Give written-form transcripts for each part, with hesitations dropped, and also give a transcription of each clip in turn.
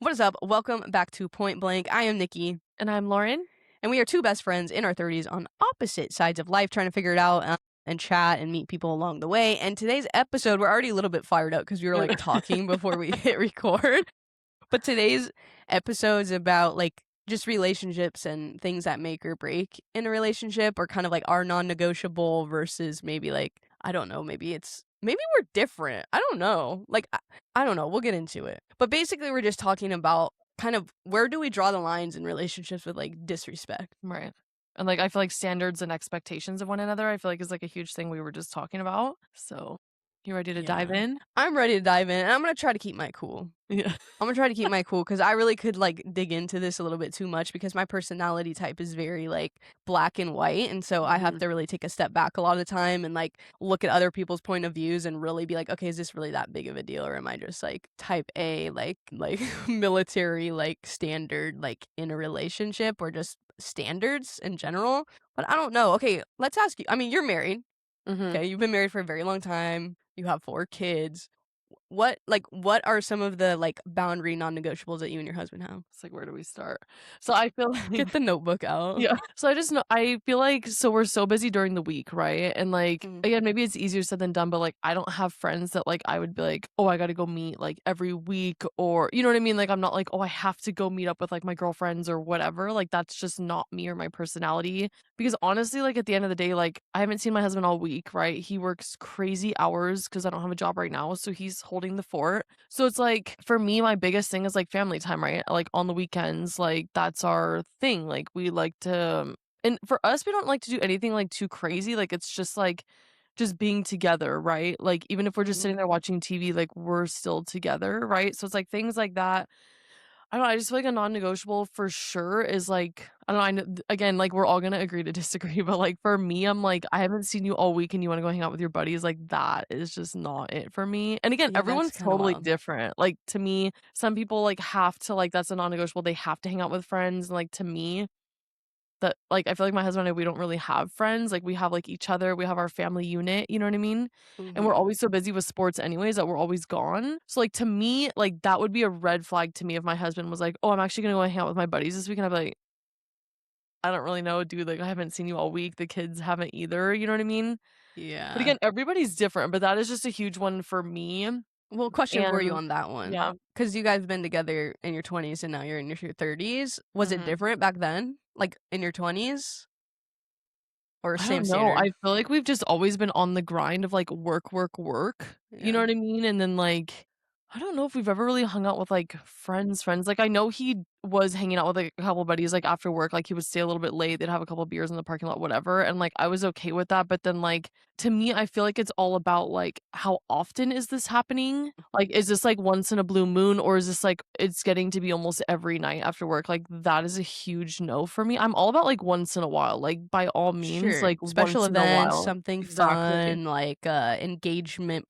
What is up? Welcome back to Point Blank. I am Nikki, And I'm Lauren. and we are two best friends in our 30s on opposite sides of life trying to figure it out and chat and meet people along the way. And today's episode, we're already a little bit fired up because we were like talking before we hit record. But today's episode is about like just relationships and things that make or break in a relationship, or kind of like our non-negotiable versus maybe like, I don't know, maybe we're different. I don't know. Like, I don't know. We'll get into it. But basically, we're just talking about kind of where do we draw the lines in relationships with like disrespect. Right. And I feel like standards and expectations of one another, I feel like is like a huge thing we were just talking about. So you ready to dive in? I'm ready to dive in, and I'm going to try to keep my cool. Yeah. I'm gonna try to keep my cool because I really could like dig into this a little bit too much because my personality type is very like black and white, and so I have to really take a step back a lot of the time and like look at other people's point of views and really be like, okay, is this really that big of a deal, or am I just like type A, like military, like standard, like in a relationship, or just standards in general? But I don't know. Okay, let's ask you. I mean, you're married. Mm-hmm. Okay, you've been married for a very long time. You have 4 kids. What are some of the like boundary non-negotiables that you and your husband have? It's like, where do we start? So I feel like Get the notebook out. yeah. So I just know I feel like so we're so busy during the week, right? And like Mm. again, maybe it's easier said than done, but like I don't have friends that like I would be like, oh, I gotta go meet like every week, or you know what I mean? Like I'm not like, oh, I have to go meet up with like my girlfriends or whatever. Like that's just not me or my personality. Because honestly, like at the end of the day, like I haven't seen my husband all week, right? He works crazy hours because I don't have a job right now. So he's holding the fort. So it's like for me, my biggest thing is like family time, right? Like on the weekends, like that's our thing. Like we like to, and for us, we don't like to do anything like too crazy. Like it's just like just being together, right? Like even if we're just Mhm. sitting there watching TV, like we're still together, right? So it's like things like that. I don't know, I just feel like a non-negotiable for sure is like, I don't know, I know, again, like we're all gonna agree to disagree, but like for me, I'm like, I haven't seen you all week and you wanna go hang out with your buddies, like that is just not it for me. And again, Yeah, that's everyone's kind of totally wild. different. Like to me, some people like have to like that's a non-negotiable. They have to hang out with friends. And like to me, that like I feel like my husband and I, we don't really have friends. Like we have like each other, we have our family unit, you know what I mean? And we're Mhm. always so busy with sports anyways that we're always gone. So like to me, like that would be a red flag to me if my husband was like, "Oh, I'm actually gonna go hang out with my buddies this weekend." I'd be like, "I don't really know, dude. Like I haven't seen you all week. The kids haven't either." You know what I mean? But Yeah. again, everybody's different, but that is just a huge one for me. Well, question for you And on that one, yeah. because you guys been together in your 20s and now you're in your 30s. Was it Mhm. different back then, like in your 20s, or I same don't know. standard? I feel like we've just always been on the grind of like work, work, work. You know Yeah. what I mean? And then like I don't know if we've ever really hung out with like friends. Like I know he was hanging out with like a couple buddies like after work, like he would stay a little bit late, they'd have a couple beers in the parking lot, whatever. And like I was okay with that. But then like to me, I feel like it's all about like how often is this happening? Like is this like once in a blue moon, or is this like it's getting to be almost every night after work? Like that is a huge no for me. I'm all about like once in a while. Like by all means, Sure. like Special once in a events, while. something Exactly. fun, like engagement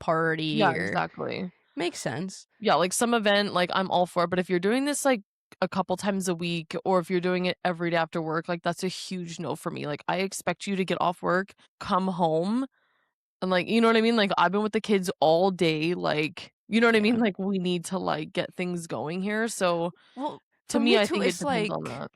Yeah, party, or exactly. makes sense. Yeah, like some event, like I'm all for it, but if you're doing this like a couple times a week, or if you're doing it every day after work, like that's a huge no for me. Like I expect you to get off work, come home, and like you know what I mean? Like I've been with the kids all day, like you know what I mean? Yeah. Like we need to like get things going here. So Well, to for me, me I too, think it it's depends like on that.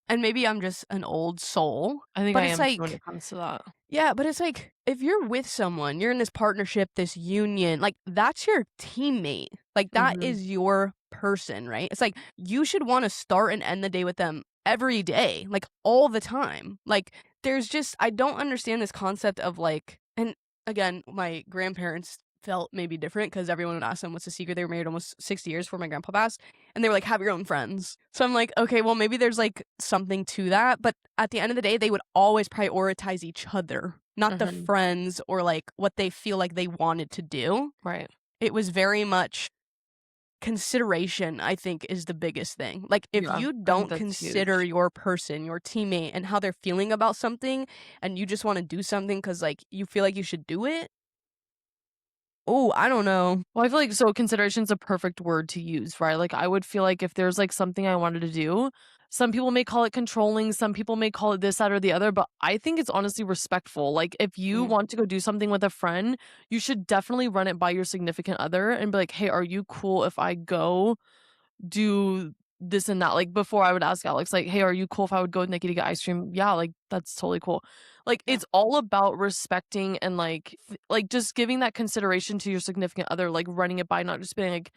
and maybe I'm just an old soul, I think but I it's am too when like it comes to that. yeah, but it's like if you're with someone, you're in this partnership, this union, like that's your teammate. Like that Mhm. is your person, right? It's like you should want to start and end the day with them every day, like all the time. Like there's just I don't understand this concept of like and again, my grandparents felt maybe different because everyone would ask them what's the secret. They were married almost 60 years before my grandpa passed, and they were like, have your own friends. So I'm like, okay, well maybe there's like something to that, but at the end of the day, they would always prioritize each other, not the Mhm. friends or like what they feel like they wanted to do. Right. It was very much consideration, I think, is the biggest thing. Like if Yeah. you I think don't that's consider huge. your person, your teammate, and how they're feeling about something, and you just want to do something because like you feel like you should do it. Oh, I don't know. Well, I feel like so consideration's a perfect word to use, right? Like I would feel like if there's like something I wanted to do, some people may call it controlling, some people may call it this, that, or the other, but I think it's honestly respectful. Like if you Mhm. want to go do something with a friend, you should definitely run it by your significant other and be like, hey, are you cool if I go? do this and that. Like, before I would ask Alex, like, "Hey, are you cool if I would go with Nikki to get ice cream?" "Yeah, like, that's totally cool." Like, Yeah. it's all about respecting and, like, just giving that consideration to your significant other, like, running it by, not just being like,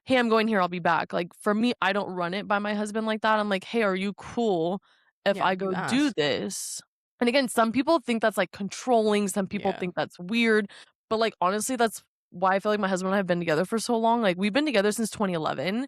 "Hey, I'm going here, I'll be back." Like, for me, I don't run it by my husband like that. I'm like, "Hey, are you cool if Yeah, I you go do ask. this?" And again, some people think that's, like, controlling, some people Yeah. think that's weird, but, like, honestly, that's why I feel like my husband and I have been together for so long. Like, we've been together since 2011,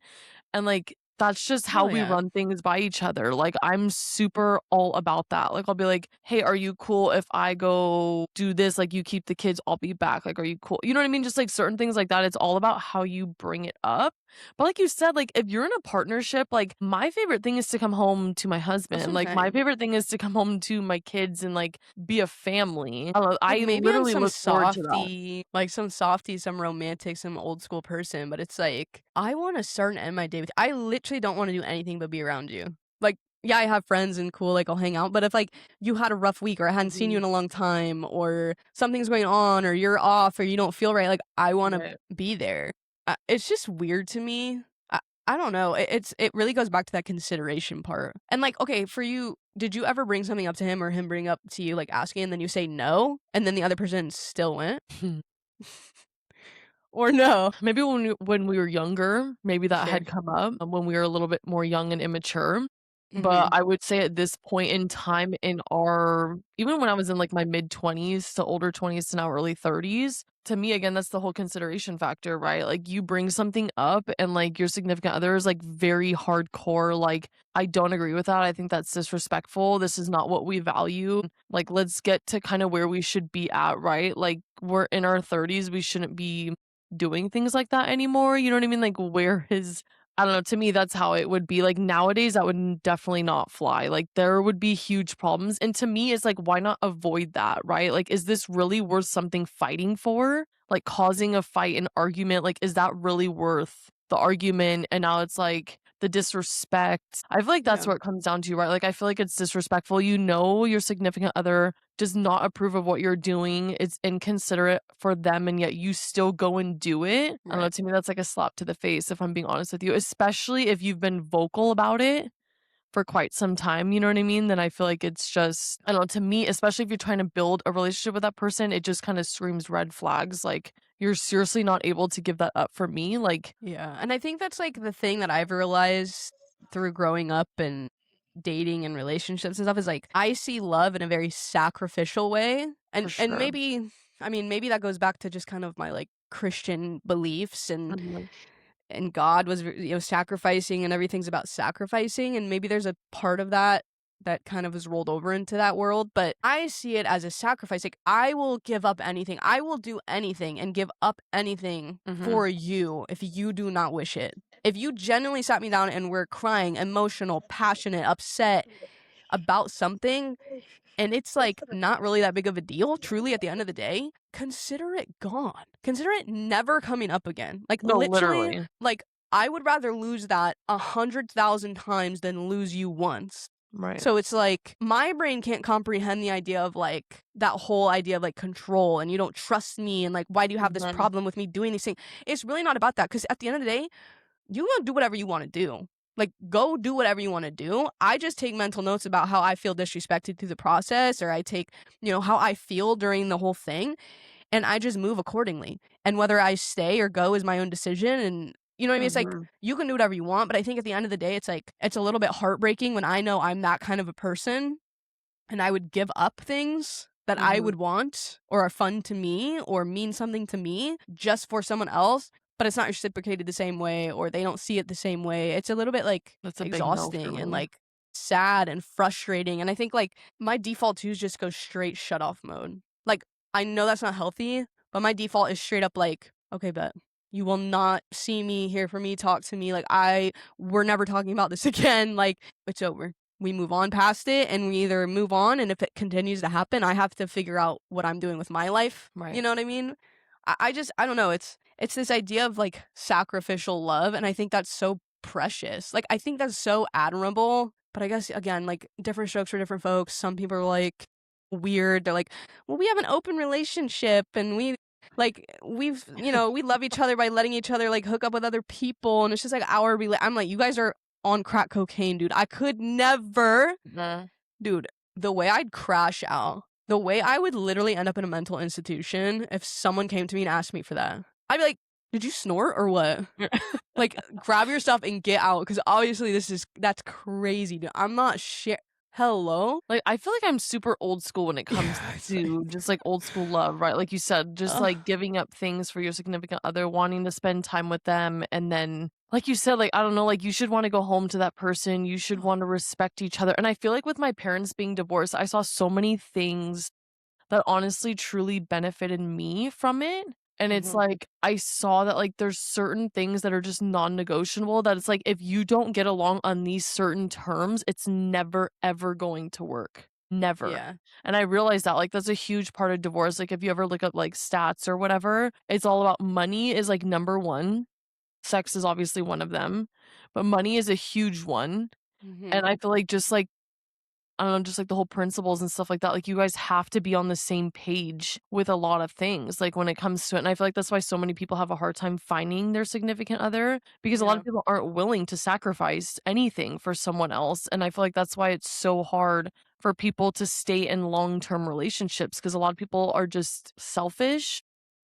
and, like, that's just how Hell we yeah. run things by each other. Like, I'm super all about that. Like, I'll be like, "Hey, are you cool if I go do this? Like, you keep the kids, I'll be back. Like, are you cool?" You know what I mean? Just, like, certain things like that. It's all about how you bring it up. But like you said, like, if you're in a partnership, like, my favorite thing is to come home to my That's what husband. I'm Like, my saying. favorite thing is to come home to my kids and, like, be a family. I don't know, Like, I maybe I'm literally look forward to that. some softy, some romantic, some old school person, but it's like, I wanna start and end my day with I literally don't wanna do anything but be around you. Like, yeah, I have friends and cool, like, I'll hang out, but if, like, you had a rough week or I hadn't seen you Mhm. in a long time or something's going on or you're off or you don't feel right, like, I wanna Right. be there. It's just weird to me. I don't know. It really goes back to that consideration part. And, like, okay, for you, did you ever bring something up to him or him bring up to you, like, asking, and then you say no, and then the other person still went? Or no? Maybe when we were younger, maybe that Sure. had come up, when we were a little bit more young and immature, but Mhm. I would say at this point in time in our even when I was in, like, my mid-20s to older 20s to now early 30s, to me, again, that's the whole consideration factor, right? Like, you bring something up and, like, your significant other is, like, very hardcore, like, "I don't agree with that, I think that's disrespectful, this is not what we value, like, let's get to kinda where we should be at," right? Like, we're in our 30s, we shouldn't be doing things like that anymore, you know what I mean? Like, where his I don't know, to me, that's how it would be, like, nowadays, that would definitely not fly, like, there would be huge problems, and to me, it's like, why not avoid that, right? Like, is this really worth something fighting for? Like, causing a fight, an argument, like, is that really worth the argument? And now it's, like, the disrespect. I feel like that's Yeah. what it comes down to, right? Like, I feel like it's disrespectful, you know your significant other does not approve of what you're doing, it's inconsiderate for them, and yet you still go and do it. I don't know, Right. to me, that's like a slap to the face, if I'm being honest with you, especially if you've been vocal about it for quite some time, you know what I mean? Then I feel like it's just I don't know, to me, especially if you're trying to build a relationship with that person, it just kinda screams red flags, like, you're seriously not able to give that up for me, like Yeah, and I think that's, like, the thing that I've realized through growing up and dating and relationships and stuff is, like, I see love in a very sacrificial way, for and sure. maybe I mean, maybe that goes back to just kind of my, like, Christian beliefs Mhm. and God was, sacrificing and everything's about sacrificing, and maybe there's a part of that that kind of was rolled over into that world, but I see it as a sacrifice. Like, I will give up anything. I will do anything and give up anything Mhm. for you if you do not wish it. If you genuinely sat me down and were crying, emotional, passionate, upset about something, and it's, like, not really that big of a deal, truly, at the end of the day, consider it gone. Consider it never coming up again. Like, No, literally, literally. like, I would rather lose that 100,000 times than lose you once. Right. So it's like, my brain can't comprehend the idea of, like, that whole idea of, like, control, and you don't trust me, and, like, why do you have this Mhm. problem with me doing these things? It's really not about that, because at the end of the day, you gonna do whatever you wanna do. Like, go do whatever you wanna do. I just take mental notes about how I feel disrespected through the process, or I take, how I feel during the whole thing, and I just move accordingly. And whether I stay or go is my own decision, and you know what I mean? It's like, Mhm. you can do whatever you want, but I think at the end of the day, it's like, it's a little bit heartbreaking when I know I'm that kind of a person and I would give up things that I Mhm. would want or are fun to me or mean something to me just for someone else, but it's not reciprocated the same way or they don't see it the same way. It's a little bit like That's a big no for exhausting and me. like sad and frustrating. And I think like my default too is just go straight shut off mode. Like, I know that's not healthy, but my default is straight up like, okay, bet. You will not see me, hear from me, talk to me. Like, we're never talking about this again. Like, it's over. We move on past it and we either move on, and if it continues to happen, I have to figure out what I'm doing with my life. You Right. know what I mean? I don't know, it's this idea of like sacrificial love, and I think that's so precious. Like, I think that's so admirable, but I guess again, like, different strokes for different folks. Some people are like weird. They're like, well, we have an open relationship and we Like, we love each other by letting each other, like, hook up with other people, and it's just, like, I'm like, "You guys are on crack cocaine, dude. I could never." Mhm. Dude, the way I'd crash out, the way I would literally end up in a mental institution if someone came to me and asked me for that. I'd be like, "Did you snort or what? Like, grab your stuff and get out, because obviously that's crazy, dude. I'm not Hello?" Like, I feel like I'm super old school when it comes Yeah, it's like, to just, like, old school love, right? Like you said, just, ugh, like, giving up things for your significant other, wanting to spend time with them, and then, like you said, like, I don't know, like, you should wanna go home to that person, you should ugh, wanna respect each other, and I feel like with my parents being divorced, I saw so many things that honestly truly benefited me from it. And it's mhm, like, I saw that, like, there's certain things that are just non-negotiable that it's like, if you don't get along on these certain terms, it's never, ever going to work. Never. yeah, And I realized that, like, that's a huge part of divorce. Like, if you ever look up, like, stats or whatever, it's all about money is, like, number 1. Sex is obviously one of them, but money is a huge one. And mhm, I feel like just, like, I don't know, just like the whole principles and stuff like that. Like, you guys have to be on the same page with a lot of things, like, when it comes to it. And I feel like that's why so many people have a hard time finding their significant other because a lot yeah, of people aren't willing to sacrifice anything for someone else. And I feel like that's why it's so hard for people to stay in long term relationships because a lot of people are just selfish.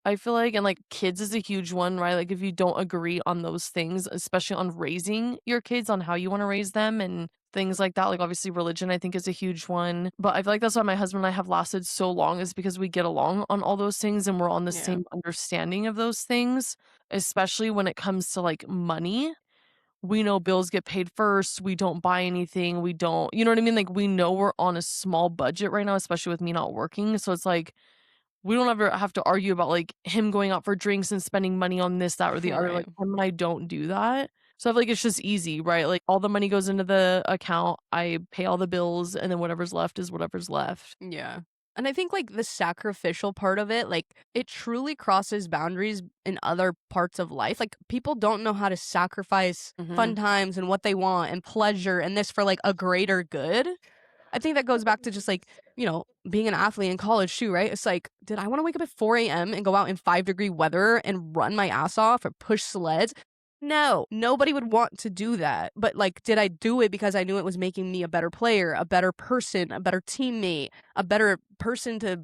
I feel like, and like kids is a huge one, right? Like if you don't agree on those things, especially on raising your kids, on how you want to raise them and things like that. Like obviously religion I think is a huge one. But I feel like that's why my husband and I have lasted so long is because we get along on all those things and we're on the yeah, same understanding of those things, especially when it comes to like money. We know bills get paid first. We don't buy anything. We don't, you know what I mean? Like we know we're on a small budget right now, especially with me not working. So it's like we don't ever have to argue about, like, him going out for drinks and spending money on this, that, or the other, like, right. him and I don't do that. So I feel like it's just easy, right? Like, all the money goes into the account, I pay all the bills, and then whatever's left is whatever's left. Yeah. And I think, like, the sacrificial part of it, like, it truly crosses boundaries in other parts of life. Like, people don't know how to sacrifice fun Mhm. times and what they want and pleasure and this for, like, a greater good. I think that goes back to just, like, being an athlete in college too, right? It's like, did I wanna wake up at 4 a.m. and go out in 5-degree weather and run my ass off or push sleds? No, nobody would want to do that. But, like, did I do it because I knew it was making me a better player, a better person, a better teammate, a better person to,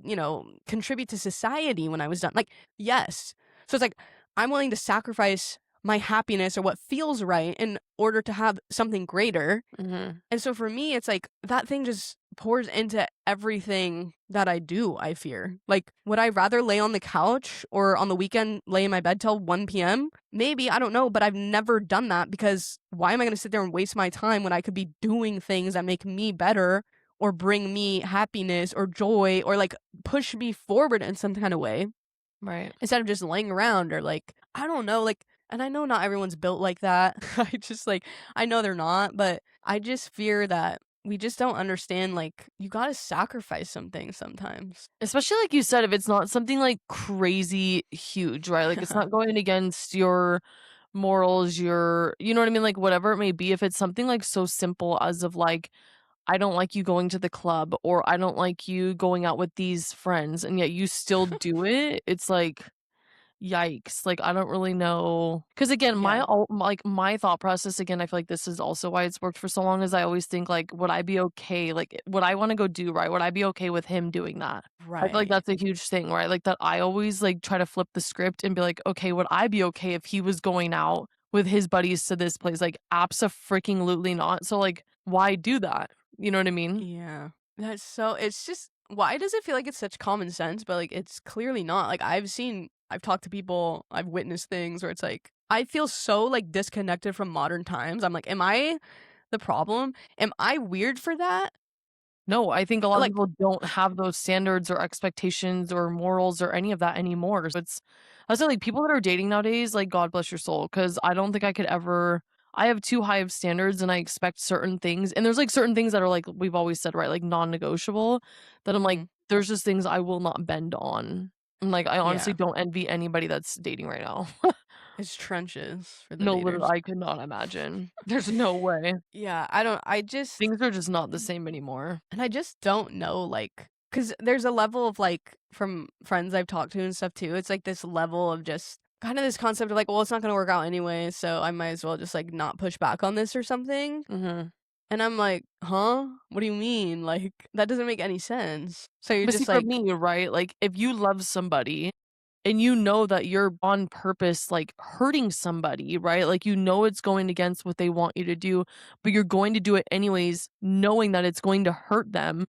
contribute to society when I was done? Like, yes. So it's like, I'm willing to sacrifice my happiness or what feels right in order to have something greater. Mhm. And so for me, it's like that thing just pours into everything that I do, I fear. Like, would I rather lay on the couch or on the weekend lay in my bed till 1 p.m.? Maybe, I don't know, but I've never done that because why am I going to sit there and waste my time when I could be doing things that make me better or bring me happiness or joy or like push me forward in some kind of way Right. instead of just laying around or like, I don't know, like, and I know not everyone's built like that. I know they're not, but I just fear that we just don't understand, like, you gotta sacrifice some things sometimes. Especially like you said, if it's not something, like, crazy huge, right? Like, it's not going against your morals, your you know what I mean? Like, whatever it may be, if it's something, like, so simple as of, like, I don't like you going to the club, or I don't like you going out with these friends, and yet you still do it, it's like, yikes, like, I don't really know. Because again, Yeah, my thought process, again, I feel like this is also why it's worked for so long, is I always think, like, would I be okay, like, would I wanna go do, right? Would I be okay with him doing that? I feel like right. that's a huge thing, right? Like, that I always, like, try to flip the script and be like, "Okay, would I be okay if he was going out with his buddies to this place?" Like, abso-freaking-lutely not, so, like, why do that? You know what I mean? Yeah. It's just, why does it feel like it's such common sense, but, like, it's clearly not. Like, I've talked to people, I've witnessed things where it's like, I feel so, like, disconnected from modern times. I'm like, am I the problem? Am I weird for that? No, I think a lot of Like, people don't have those standards or expectations or morals or any of that anymore. So it's I say like people that are dating nowadays, like God bless your soul, because I don't think I could ever I have too high of standards and I expect certain things. And there's like certain things that are like we've always said, right? Like non-negotiable that I'm like, mhm. there's just things I will not bend on. And like I honestly Yeah. don't envy anybody that's dating right now. It's trenches for the No, literally, daters. I could not imagine. There's no way. Yeah, I don't I just Things are just not the same anymore. and I just don't know, like, 'Cause there's a level of, like, from friends I've talked to and stuff too, it's, like, this level of just kinda this concept of, like, "Well, it's not gonna work out anyway, so I might as well just, like, not push back on this or something." Mhm. And I'm like, "Huh? What do you mean? Like, that doesn't make any sense." So you're But see, just for like me, right, like, if you love somebody and you know that you're on purpose, like, hurting somebody, right? Like, you know it's going against what they want you to do, but you're going to do it anyways, knowing that it's going to hurt them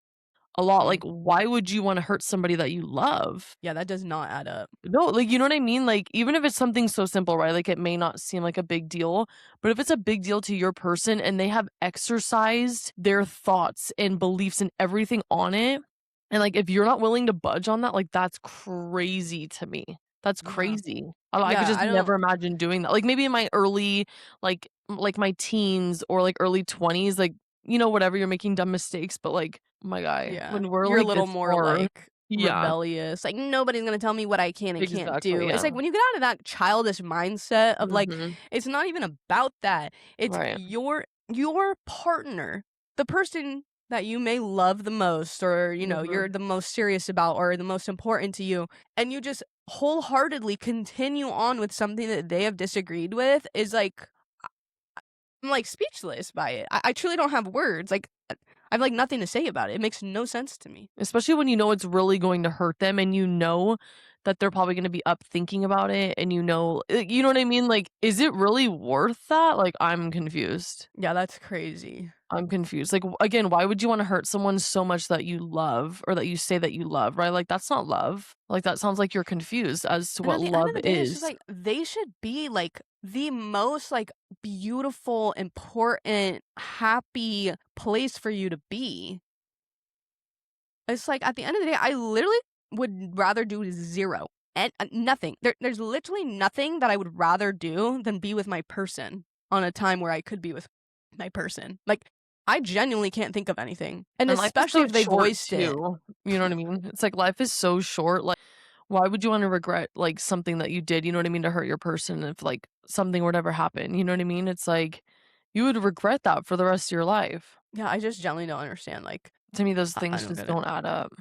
a lot. mm, Like, why would you wanna hurt somebody that you love? yeah, that does not add up. No, like, you know what I mean? Like, even if it's something so simple, right? Like, it may not seem like a big deal, but if it's a big deal to your person and they have exercised their thoughts and beliefs and everything on it, and, like, if you're not willing to budge on that, like, that's crazy to me. That's Yeah. crazy. I could Yeah, just I don't never imagine doing that. Like, maybe in my early, like, my teens or, like, early 20s, like, whatever, you're making dumb mistakes, but, like, my guy, yeah. when we're, You're a like, little this more, far. like, Yeah, rebellious, like, "Nobody's gonna tell me what I can and can't exactly, do." It's yeah. like, when you get out of that childish mindset of, like, Mhm. it's not even about that. It's Right. your partner, the person that you may love the most or, Mhm. you're the most serious about or the most important to you, and you just wholeheartedly continue on with something that they have disagreed with is, like I'm, like, speechless by it. I truly don't have words, like, I have, like, nothing to say about it. It makes no sense to me. Especially when you know it's really going to hurt them and you know that they're probably gonna be up thinking about it and you know what I mean? Like, is it really worth that? Like, I'm confused. Yeah, that's crazy. I'm confused. Like, again, why would you wanna hurt someone so much that you love or that you say that you love, right? Like, that's not love. Like, that sounds like you're confused as to And what at the end of love the day, it's just, is. like, they should be, like, the most, like, beautiful, important, happy place for you to be. It's like, at the end of the day, I literally would rather do 0 and nothing. There's literally nothing that I would rather do than be with my person on a time where I could be with my person. Like, I genuinely can't think of anything, and And life is especially so if they short voiced it. too. You know what I mean? It's like life is so short. Like, why would you wanna regret, like, something that you did, you know what I mean, to hurt your person if, like, something would ever happen, you know what I mean? It's like, you would regret that for the rest of your life. Yeah, I just genuinely don't understand, like, To me, those I things don't just get it. don't add up.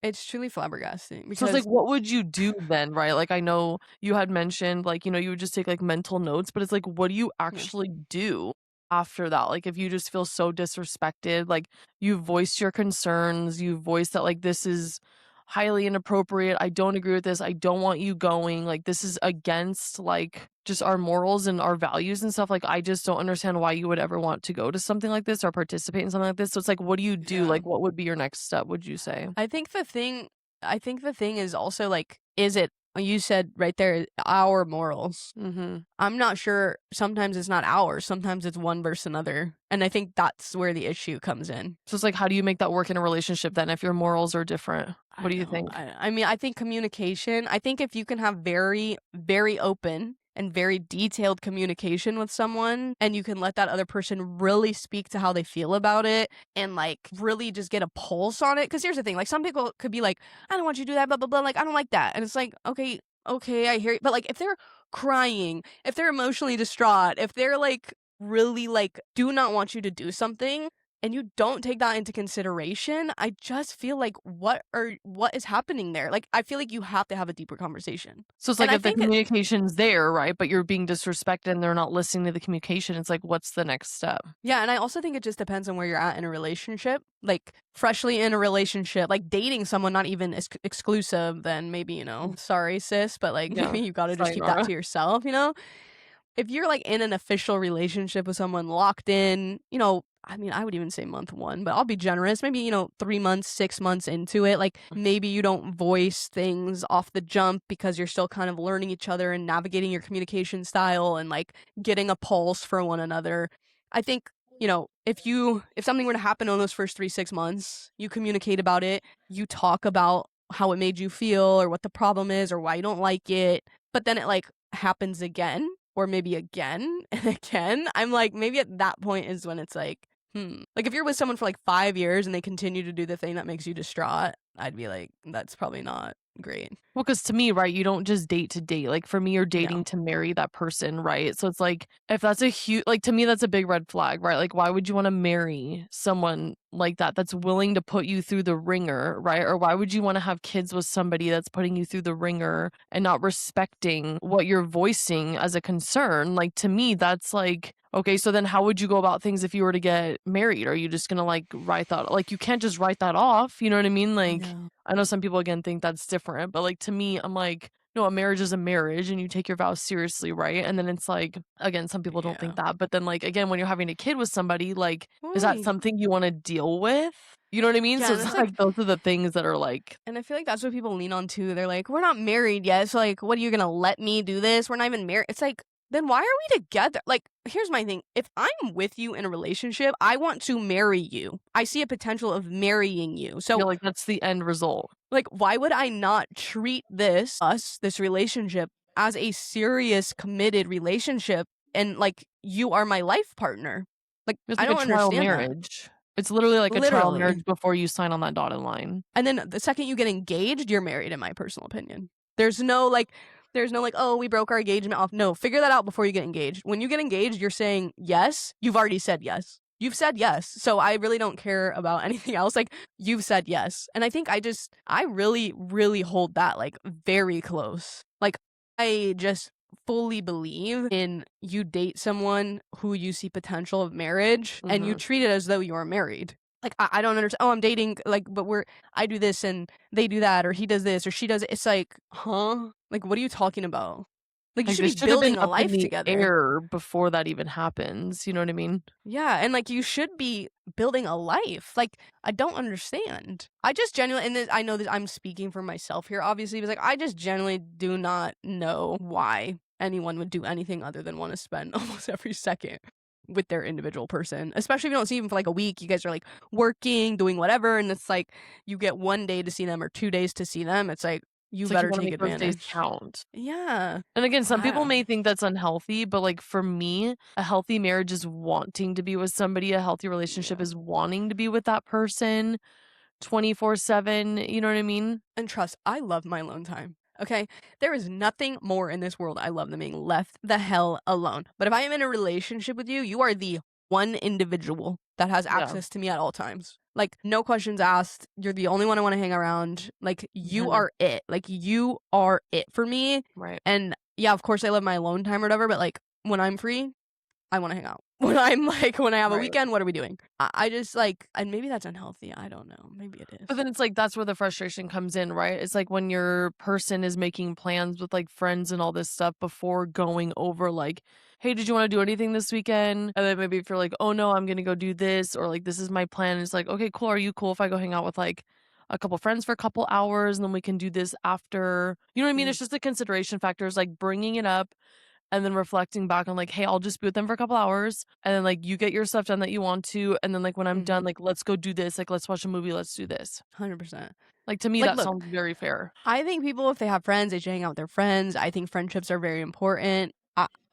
It's truly flabbergasting So it's like, because what would you do then, right? Like, I know you had mentioned, like, you would just take, like, mental notes, but it's like, what do you yeah. actually do after that? Like, if you just feel so disrespected, like, you voiced your concerns, you voiced that, like, this is highly inappropriate, I don't agree with this, I don't want you going, like, this is against, like, just our morals and our values and stuff, like, I just don't understand why you would ever want to go to something like this or participate in something like this, so it's like, what do you do? Yeah. Like, what would be your next step, would you say? I think the thing I think the thing is also, like, is it you said right there, our morals. Mhm. I'm not sure sometimes it's not ours, sometimes it's one versus another, and I think that's where the issue comes in. So it's like, how do you make that work in a relationship then if your morals are different? What I do you know. think? I mean, I think communication I think if you can have very, very open and very detailed communication with someone, and you can let that other person really speak to how they feel about it and, like, really just get a pulse on it. Because here's the thing, like, some people could be like, "I don't want you to do that, blah, blah, blah," like, "I don't like that," and it's like, "Okay, okay, I hear you," but, like, if they're crying, if they're emotionally distraught, if they're, like, really, like, do not want you to do something, and you don't take that into consideration, I just feel like what is happening there? Like, I feel like you have to have a deeper conversation. So it's And like I if the think it communication's there, right, but you're being disrespected and they're not listening to the communication, it's like, what's the next step? yeah, and I also think it just depends on where you're at in a relationship. Like, freshly in a relationship, like, dating someone not even exclusive, then maybe, sorry, sis, but, like, Yeah. maybe you gotta just keep that Sayonara. to yourself, you know? If you're, like, in an official relationship with someone locked in, I mean, I would even say month 1, but I'll be generous, maybe, 3 months, 6 months into it, like, maybe you don't voice things off the jump because you're still kind of learning each other and navigating your communication style and, like, getting a pulse for one another. I think, if something were to happen in those first 3, 6 months, you communicate about it, you talk about how it made you feel or what the problem is or why you don't like it, but then it, like, happens again or maybe again and again, I'm like, maybe at that point is when it's like, Like, if you're with someone for, like, 5 years and they continue to do the thing that makes you distraught, I'd be like, that's probably not great. Well, because to me, right, you don't just date to date. Like, for me, you're dating No. to marry that person, right? So it's like, if that's a huge, like, to me, that's a big red flag, right? Like, why would you want to marry someone like that that's willing to put you through the ringer, right? Or why would you want to have kids with somebody that's putting you through the ringer and not respecting what you're voicing as a concern? Like, to me, that's like, okay, so then how would you go about things if you were to get married? Are you just gonna like write that? Like, you can't just write that off. You know what I mean? I Like, know. I know some people again think that's different, but like to me, I'm like, no, a marriage is a marriage and you take your vows seriously, right? And then it's like, again, some people don't Yeah. think that. But then like again, when you're having a kid with somebody, like, is that Oy. something you want to deal with? You know what I mean? Yeah, So and it's it's like like, those are the things that are like, and I feel like that's what people lean on too. They're like, we're not married yet. So, like, what are you going to let me do this? We're not even married. It's like, then why are we together? Like, here's my thing. If I'm with you in a relationship, I want to marry you. I see a potential of marrying you. So, feel like that's the end result. like, why would I not treat this relationship, as a serious, committed relationship? And, like, you are my life partner. Like, It's I like a don't trial understand that. marriage. It's literally like a trial Literally. marriage before you sign on that dotted line. And then the second you get engaged, you're married, in my personal opinion. There's no like, oh, we broke our engagement off. No, figure that out before you get engaged. When you get engaged, you're saying yes. You've already said yes. You've said yes. So I really don't care about anything else. Like, you've said yes. And I think I really, really hold that like very close. Like, I just fully believe in you date someone who you see potential of marriage and you treat it as though you are married. Like, I don't understand. Oh, I'm dating, like, but I do this and they do that, or he does this or she does it. It's like, huh? Like, what are you talking about? Like, you Like should this be should have been building a up in life the together. air before that even happens. You know what I mean? Yeah, and like, you should be building a life. Like, I don't understand. I just genuinely, and this, I know that I'm speaking for myself here, obviously, but like, I just genuinely do not know why anyone would do anything other than want to spend almost every second with their individual person, especially if you don't see them for like a week. You guys are like working, doing whatever, and it's like you get 1 day to see them or 2 days to see them. It's like, you It's like you better wanna take make those days advantage. count. Yeah. And again, some people I, may think that's unhealthy, but like for me, a healthy marriage is wanting to be with somebody. A healthy relationship yeah. is wanting to be with that person 24/7. You know what I mean? And trust, I love my alone time. Okay? There is nothing more in this world I love than being left the hell alone. But if I am in a relationship with you, you are the one individual that has Yeah. access to me at all times. Like, no questions asked. You're the only one I want to hang around. Like, you Mhm. are it. Like, you are it for me. Right. And yeah, of course, I love my alone time or whatever, but like, when I'm free, I want to hang out. When I have a Right. weekend, what are we doing? I just like, and maybe that's unhealthy. I don't know. Maybe it But is. then it's like that's where the frustration comes in, right? It's like when your person is making plans with like friends and all this stuff before going over like, hey, did you want to do anything this weekend? And then maybe if you're like, oh no, I'm gonna go do this, or like this is my plan. It's like, okay, cool. Are you cool if I go hang out with like a couple friends for a couple hours and then we can do this after? You know what I mean? Mm. It's just the consideration factors, like bringing it up and then reflecting back on like, hey, I'll just be with them for a couple hours and then like you get your stuff done that you want to, and then like when I'm done, like let's go do this, like let's watch a movie, let's do this. 100%. Like to me Like, that look, sounds very fair. I think people, if they have friends, they should hang out with their friends. I think friendships are very important.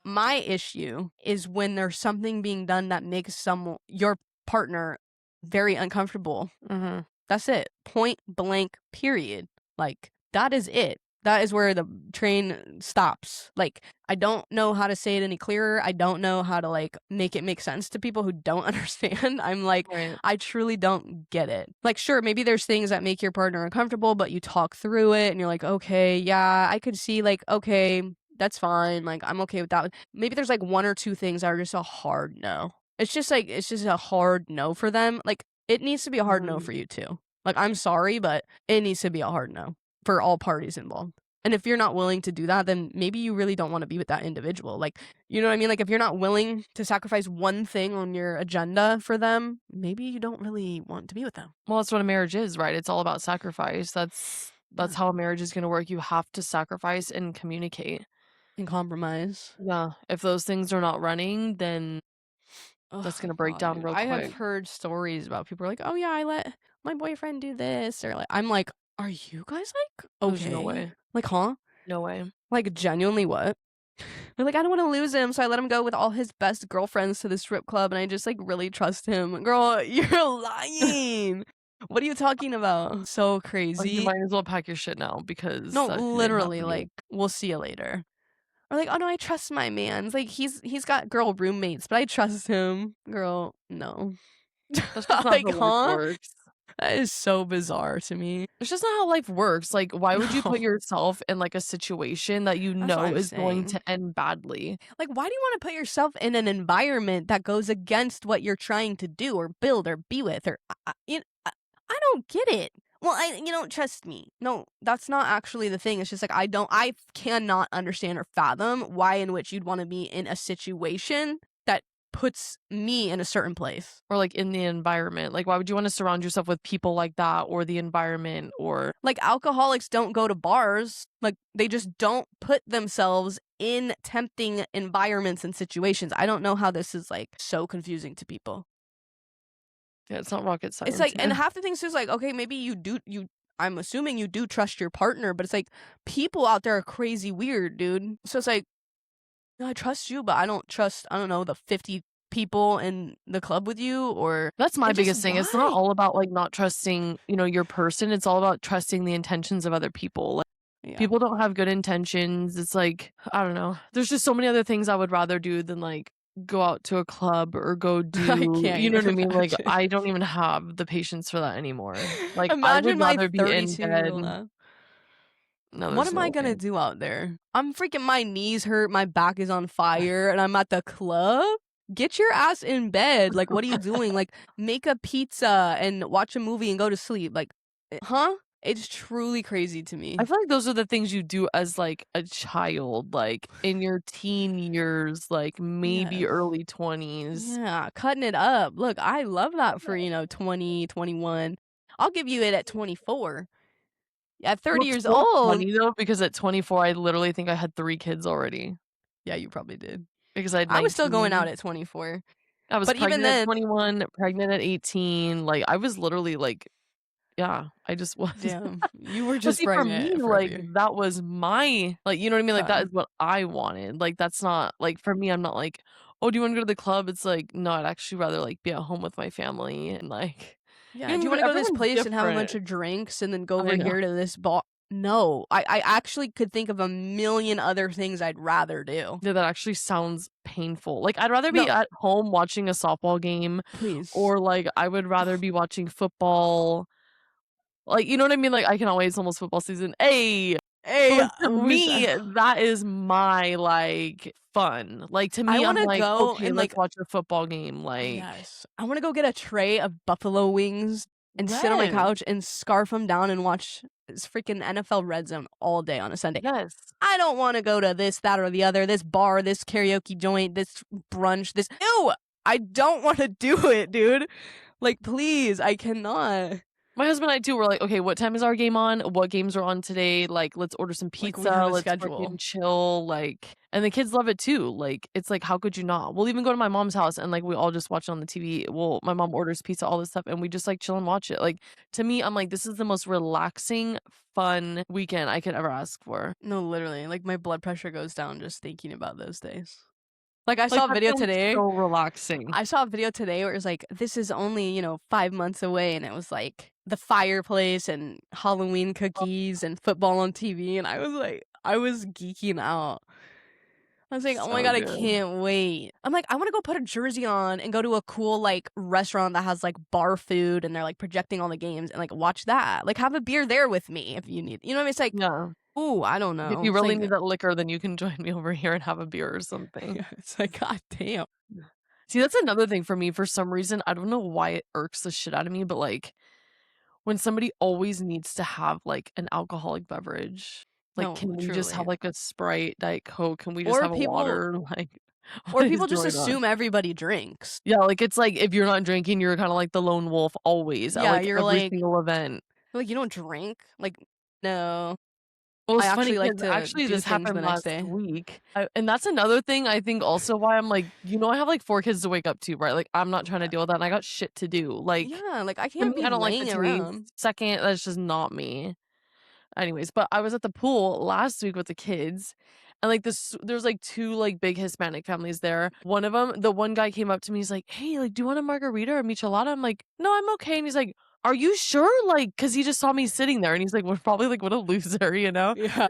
My issue is when there's something being done that makes your partner very uncomfortable. Mm-hmm. That's it. Point blank, period. Like, that is it. That is where the train stops. Like, I don't know how to say it any clearer. I don't know how to like make it make sense to people who don't understand. I'm like, Right. I truly don't get it. Like, sure, maybe there's things that make your partner uncomfortable, but you talk through it and you're like, okay, yeah, I could see, like, okay, that's fine. Like, I'm okay with that. Maybe there's like one or two things that are just a hard no. It's just a hard no for them. Like, it needs to be a hard no for you too. Like, I'm sorry, but it needs to be a hard no for all parties involved. And if you're not willing to do that, then maybe you really don't want to be with that individual. Like, you know what I mean? Like, if you're not willing to sacrifice one thing on your agenda for them, maybe you don't really want to be with them. Well, that's what a marriage is, right? It's all about sacrifice. That's Yeah. how a marriage is going to work. You have to sacrifice and communicate. And compromise. Yeah. If those things are not running, then that's going to break God, down dude. real I have quick. heard stories about people are like, oh yeah, I let my boyfriend do this. Or like, I'm like, are you guys like There's no okay? way. Like, huh? No way. Like, genuinely what? They're like, I don't want to lose him, so I let him go with all his best girlfriends to the strip club, and I just like really trust him. Girl, you're lying. What are you talking about? So Like, you crazy. might as well pack your shit now because No, that shit ain't literally, happening. like, we'll see you later. Or like, "Oh, no, I trust my man." It's like, he's got girl roommates, but I trust him. Girl, no. That's just not Like, how life huh? works. That is so bizarre to me. It's just not how life works. Like, why would you No, put yourself in, like, a situation that you that's what know I'm is going saying. to end badly? Like, why do you wanna put yourself in an environment that goes against what you're trying to do or build or be with or I don't get it. Well, you don't trust me. No, that's not actually the thing. It's just like I cannot understand or fathom why in which you'd wanna be in a situation that puts me in a certain place. Or, like, in the environment? Like, why would you wanna surround yourself with people like that or the environment or Like, alcoholics don't go to bars. Like, they just don't put themselves in tempting environments and situations. I don't know how this is, like, so confusing to people. yeah, it's not rocket It's science like and here. half the things too is like, okay, maybe you I'm assuming you do trust your partner, but it's like people out there are crazy weird, dude. So it's like, "No, I trust you, but I don't trust, I don't know, the 50 people in the club with you," or That's my and just biggest thing. It's not why? all about, like, not trusting, your person, it's all about trusting the intentions of other people. Like, Yeah. people don't have good intentions. It's like, I don't know. There's just so many other things I would rather do than, like, go out to a club or go I do can't you know what I even mean? Like, imagine. I don't even have the patience for that anymore. Like, I would Imagine my rather be in bed. 32-year-old. No, What there's am I no gonna way. do out there? I'm freaking my knees hurt, my back is on fire, and I'm at the club? Get your ass in bed. Like, what are you doing? Like, make a pizza and watch a movie and go to sleep. Like, huh? It's truly crazy to I me. feel like those are the things you do as, like, a child, like, in your teen years, like, maybe Yes. early 20s. Yeah, cutting it up. Look, I love that for, 20, 21. I'll give you it at 24. At 30 Well, it's years so old. funny though, because at 24, I literally think I had 3 kids already Yeah, you probably did. because I had I was still going out 19. at 24. I was But even pregnant at then, 21, pregnant at 18, like, I was literally, like yeah, I just was. damn, you were But just see, for me, pregnant like, forever. that was my like, you know what I mean? Like, that Okay. is what I wanted, like, that's not like, for me, I'm not like, "Oh, do you wanna go to the club?" It's like, "No, I'd actually rather, like, be at home with my family," and, like, Yeah, do you wanna go to this everyone's place and have a bunch different. of drinks and then go I over know. here to this bar? No, I actually could think of a million other things I'd rather do. Yeah, that actually sounds painful. Like, I'd rather be No, at home watching a softball game, please. or, like, I would rather be watching football. Like, you know what I mean? Like, I can always almost football season. Hey! But, Hey, like, to we sh me, that is my, like, fun. Like, to I me, I'm wanna like, go "Okay, and, let's like watch a football game," like yes, I wanna go get a tray of buffalo wings and sit on my Yes, couch and scarf them down and watch this freaking NFL Red Zone all day on a Sunday. yes. I don't wanna go to this, that, or the other, this bar, this karaoke joint, this brunch, this ew! I don't wanna do it, dude. Like, please, I cannot. My husband and I too were like, "Okay, what time is our game on? What games are on today? Like, let's order some Like, we have pizza, a let's freaking schedule. chill," like and the kids love it too, like, it's like, how could you not? We'll even go to my mom's house and, like, we all just watch it on the TV. Well, my mom orders pizza, all this stuff, and we just, like, chill and watch it. Like, to me, I'm like, this is the most relaxing, fun weekend I could ever ask for. No, literally, like, my blood pressure goes down just thinking about those days. Like, I Like, saw a that video sounds today so relaxing. I saw a video today where it was like, "This is only, 5 months away," and it was, like, the fireplace and Halloween Oh, cookies and football on TV, and I was like I was geeking out. I was like, "Oh my so god, I good. can't wait." I'm like, "I wanna go put a jersey on and go to a cool, like, restaurant that has, like, bar food and they're, like, projecting all the games and, like, watch that. Like, have a beer there with me if you need," you know what I mean? It's like, Yeah. ooh, I don't Like, if know. you It's really like need that liquor, then you can join me over here and have a beer or something. yeah, it's like, god damn. See, that's another thing for me, for some reason, I don't know why it irks the shit out of me, but, like, when somebody always needs to have, like, an alcoholic beverage, like, No, can we just have, truly. like, a Sprite, Diet Coke? Can we just Or have a people water? Like, or what is people just going on? assume everybody drinks. Yeah, like, it's like, if you're not drinking, you're kinda like the lone wolf always at, Yeah, like, you're every like single event. "You don't drink?" Like, "No, Well, I it's funny actually like 'cause to actually do this things the happened next last day." week, and that's another thing I think also why I'm like, I have, like, 4 kids to wake up to, right? Like, I'm not trying to deal with that, and I got shit to do. Like, Yeah, like, I to can't me, be I don't like the laying around. taste. Second, that's just not me. Anyways, but I was at the pool last week with the kids, and, like, there's, like, 2, like, big Hispanic families there. One of them, the one guy came up to me, he's like, "Hey, like, do you want a margarita or michelada?" I'm like, "No, I'm okay," and he's like, "Are you sure?" Like, cause he just saw me sitting there and he's like, "We're probably like, what a loser," you know? Yeah.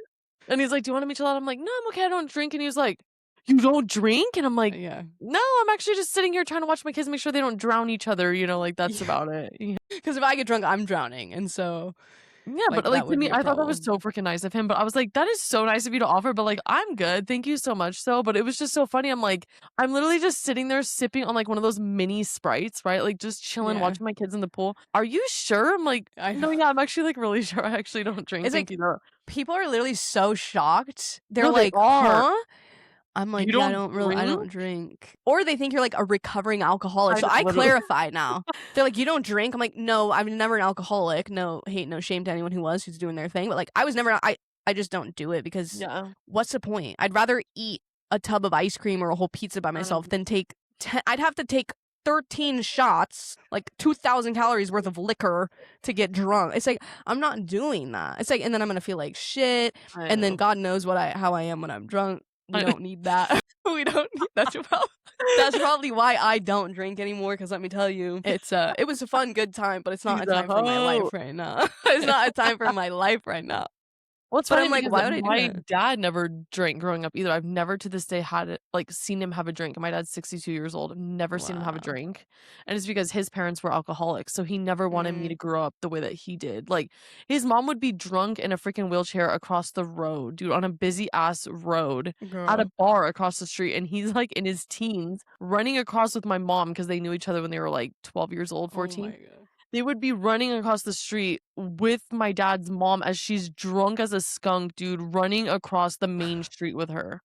And he's like, "Do you wanna meet chill out?" I'm like, "No, I'm okay, I don't drink." And he was like, "You don't drink?" And I'm like, Yeah. "No, I'm actually just sitting here trying to watch my kids make sure they don't drown each other," you know, like, that's Yeah. about it. Yeah. Because if I get drunk, I'm drowning, and so, Yeah, but, like, like, that to would me, be a I thought that was problem. so freaking nice of him, but I was like, "That is so nice of you to offer, but, like, I'm good, thank you so much so," but it was just so funny, I'm like, I'm literally just sitting there sipping on, like, one of those mini Sprites, right, like, just chilling, Yeah. watching my kids in the pool. "Are you sure?" I'm like, I know. "No, yeah, I'm actually, like, really sure, I actually don't drink, It's thank like, you, though." people are literally so shocked. They're No, they like, are. "Huh?" I'm like, "You "Yeah, don't I drink?" don't drink." Or they think you're, like, a recovering alcoholic, I so know, I literally. clarify now. They're like, "You don't drink?" I'm like, "No, I'm never an alcoholic. No hate, no shame to anyone who's doing their thing." But, like, I was never I just don't do it because Yeah. what's the point? I'd rather eat a tub of ice cream or a whole pizza by I know. myself than take I'd have to take 13 shots, like 2,000 calories worth of liquor to get drunk. It's like, I'm not doing that. It's like, and then I'm gonna feel like shit, I and then know. God knows how I am when I'm drunk. We I know. don't need that. We don't need that's probably why I don't drink anymore, because let me tell you, it was a fun, good time, but it's not She's a a time for my hoe. life right now. It's not a time for my life right now. Well, it's But funny I'm like, because why would I do my that? dad never drank growing up either. I've never to this day had it like, seen him have a drink, and my dad's 62 years old. I've never seen him have a Wow. drink, and it's because his parents were alcoholics, so he never wanted me to Mm, grow up the way that he did. Like, his mom would be drunk in a freaking wheelchair across the road, dude, on a busy ass road at a girl. bar across the street, and he's, like, in his teens running across with my mom because they knew each other when they were, like, 12 years old, Oh 14. my god. They would be running across the street with my dad's mom as she's drunk as a skunk, dude, running across the main street with her.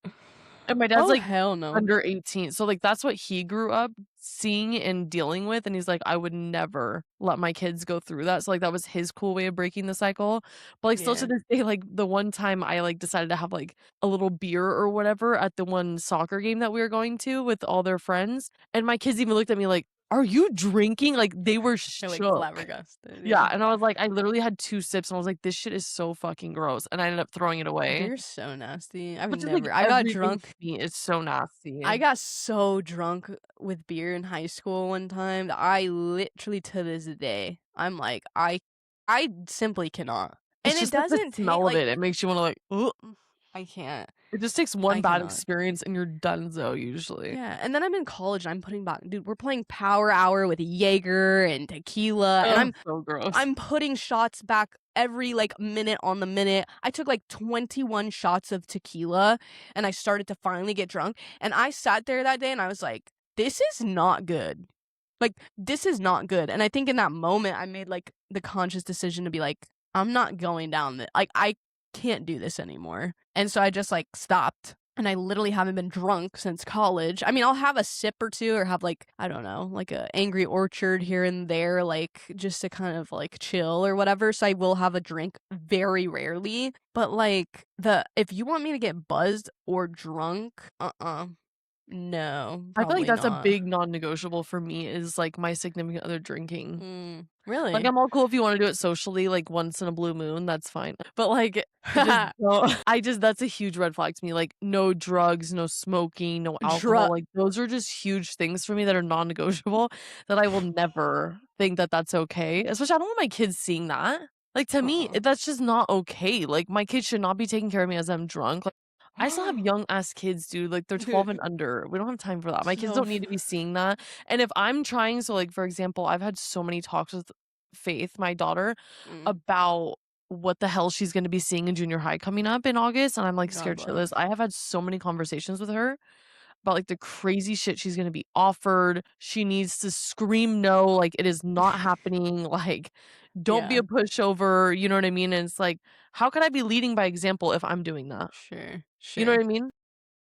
And my dad's, Oh, like, hell no. under 18, so, like, that's what he grew up seeing and dealing with, and he's like, "I would never let my kids go through that," so, like, that was his cool way of breaking the cycle, but, like, still to Yeah. this day, like, the one time I, like, decided to have, like, a little beer or whatever at the one soccer game that we were going to with all their friends, and my kids even looked at me like, "Are you drinking?" Like, they were They're like shook. flabbergasted, Yeah, yeah. and I was like I literally had 2 sips and I was like, "This shit is so fucking gross," and I ended up throwing it away. You're so nasty. But just, like, I got everything drunk. to me is so nasty. I got so drunk with beer in high school one time that I literally, to this day, I'm like, I simply cannot. And It's it just, like, the doesn't take smell of like, it, it makes you wanna, like, "Ugh." I can't. It just takes one I bad cannot. experience and you're donezo usually. Yeah, and then I'm in college and I'm putting back, dude, we're playing Power Hour with Jaeger and tequila, and Ugh, so gross. I'm putting shots back every, like, minute on the minute. I took, like, 21 shots of tequila, and I started to finally get drunk, and I sat there that day and I was like, "This is not good. Like, this is not good." And I think in that moment, I made, like, the conscious decision to be like, "I'm not going down like, I can't do this anymore." And so I just, like, stopped. And I literally haven't been drunk since college. I mean, I'll have a sip or two or have, like, I don't know, like a Angry Orchard here and there, like, just to kind of, like, chill or whatever. So I will have a drink very rarely. But, like, if you want me to get buzzed or drunk, no, I feel like probably that's a not. big non-negotiable for me is, like, my significant other drinking. Like, Really? I'm all cool if you wanna do it socially, like, once in a blue moon, that's fine. But, like, just no I just that's a huge red flag to me, like, no drugs, no smoking, no alcohol, Dru like, those are just huge things for me that are non-negotiable that I will never think that that's okay, especially I don't want my kids seeing that. Like, to me, uh-uh. that's just not okay, like, my kids should not be taking care of me as I'm drunk, like, I still have young ass kids, dude, like, they're 12 and under, we don't have time for that, my kids No. don't need to be seeing that, and if I'm trying so, like, for example, I've had so many talks with Faith, my daughter, Mm, about what the hell she's gonna be seeing in junior high coming up in August, and I'm, like, God scared bless. shitless. I have had so many conversations with her about, like, the crazy shit she's gonna be offered. She needs to scream no, like, it is not happening, like, don't be Yeah, a pushover, you know what I mean? And it's like, how can I be leading by example if I'm doing that? sure, You know what sure. I mean?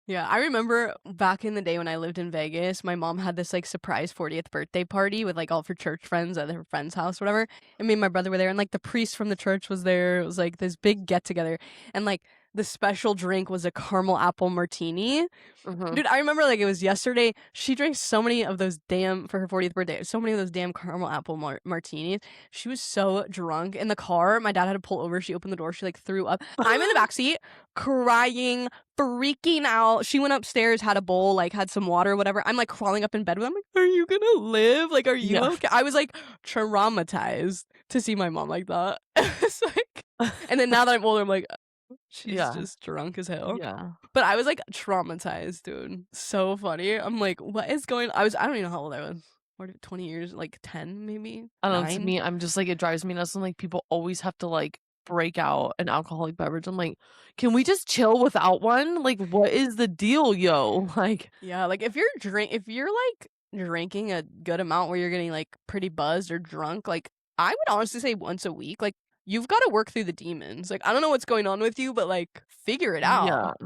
Yeah, I remember back in the day when I lived in Vegas, my mom had this, like, surprise 40th birthday party with, like, all of her church friends at her friend's house, whatever, and me and my brother were there, and, like, the priest from the church was there. It was, like, this big get-together, and, like, the special drink was a caramel apple martini. Mhm. Dude, I remember like it was yesterday. She drank so many of those damn for her 40th birthday. So many of those damn caramel apple martinis. She was so drunk in the car. My dad had to pull over. She opened the door. She like threw up. I'm in the back seat, crying, freaking out. She went upstairs, had a bowl, like had some water, whatever. I'm like crawling up in bed with. I'm like, are you gonna live? Like, are you Yeah. okay? I was like traumatized to see my mom like that. It's like, and then now that I'm older, I'm like, she's Yeah. just drunk as hell. Yeah. But I was, like, traumatized, dude. So funny. I'm like, "What is going" I don't even know how old I was. What, 20 years? Like, 10 maybe? I don't know, to 9? me, I'm just like, it drives me nuts when, like, people always have to, like, break out an alcoholic beverage. I'm like, "Can we just chill without one? Like, what is the deal, yo?" Like, Yeah, like, if you're, like, drinking a good amount where you're getting, like, pretty buzzed or drunk, like, I would honestly say once a week. Like, you've gotta work through the demons. Like, I don't know what's going on with you, but, like, figure it yeah. out.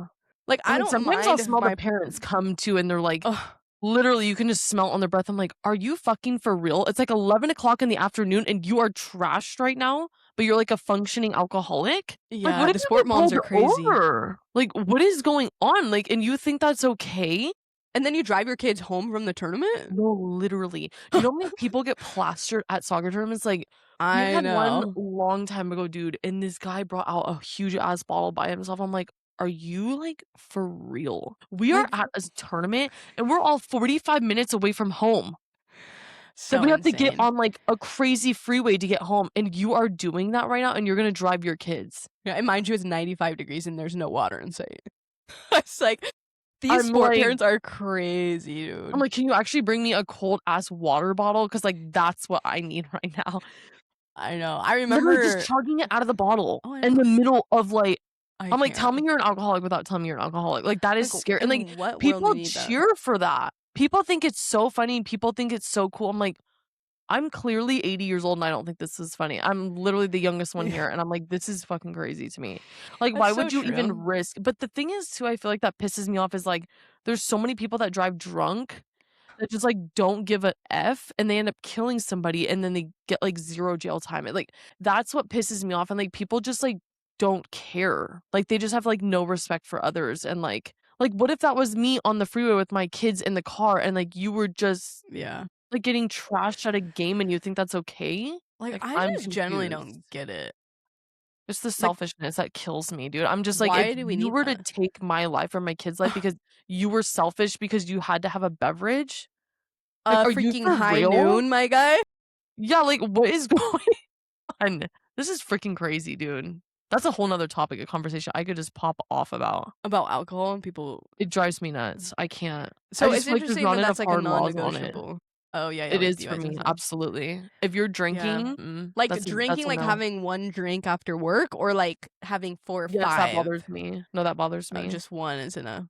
Like, And, I like, don't sometimes I'll mind if smell the my parents come too, and they're like, ugh, literally, you can just smell it on their breath. I'm like, "Are you fucking for real? It's like 11 o'clock in the afternoon, and you are trashed right now, but you're like a functioning alcoholic? Like, yeah, what if the you sport get moms pulled are crazy. over? Like, what is going on? Like, and you think that's okay?" And then you drive your kids home from the tournament? No, literally. Do you know how many people get plastered at soccer tournaments? Like, we I had one know. long time ago, dude, and this guy brought out a huge ass bottle by himself. I'm like, "Are you, like, for real? We are Like, at a tournament, and we're all 45 minutes away from home, and so we have to get insane. on, like, a crazy freeway to get home, and you are doing that right now, and you're gonna drive your kids." Yeah, and mind you, it's 95 degrees and there's no water in sight. It's like, these I'm sport like parents are crazy, I'm dude. like, "Can you actually bring me a cold ass water bottle? Because like, that's what I need right now." I know. I Literally just remember chugging it out of the bottle oh, I in know. the middle of, like I I'm like, "Tell me can't. you're an alcoholic without telling me you're an alcoholic." Like, that is Like, scary, and, like, in what world do people you need that? cheer for that. People think it's so funny, people think it's so cool. I'm like, "I'm clearly 80 years old, and I don't think this is funny." I'm literally the youngest one here, and I'm like, "This is fucking crazy to me." Like, That's why so would you even true. risk but the thing is too, I feel like that pisses me off is, like, there's so many people that drive drunk that just, like, don't give a F, and they end up killing somebody, and then they get, like, 0 jail time. It like, that's what pisses me off, and, like, people just, like, don't care. Like, they just have, like, no respect for others, and, like, what if that was me on the freeway with my kids in the car, and, like, you were just, Yeah. like, getting trashed at a game, and you think that's okay? Like, Like, I I'm just generally confused. don't get it. It's the Like, selfishness that kills me, dude. I'm just like, if why do we you need were to that? take my life or my kid's life because you were selfish because you had to have a beverage, like, A are you freaking for high real? noon, my guy? Yeah, like, what is going on? This is freaking crazy, dude. That's a whole nother topic of conversation I could just pop off about. About alcohol and people It drives me nuts. I can't. I so just it's feel like there's interesting not that enough that's, like, a hard laws on it. non-negotiable. Oh, yeah, yeah, It like is for DUIs and me, stuff. absolutely. If you're Yeah. drinking, Like, that's drinking, a like, no. having 1 drink after work or, like, having 4 or Yes, that 5? bothers me. No, that bothers Oh, me. just 1 is enough.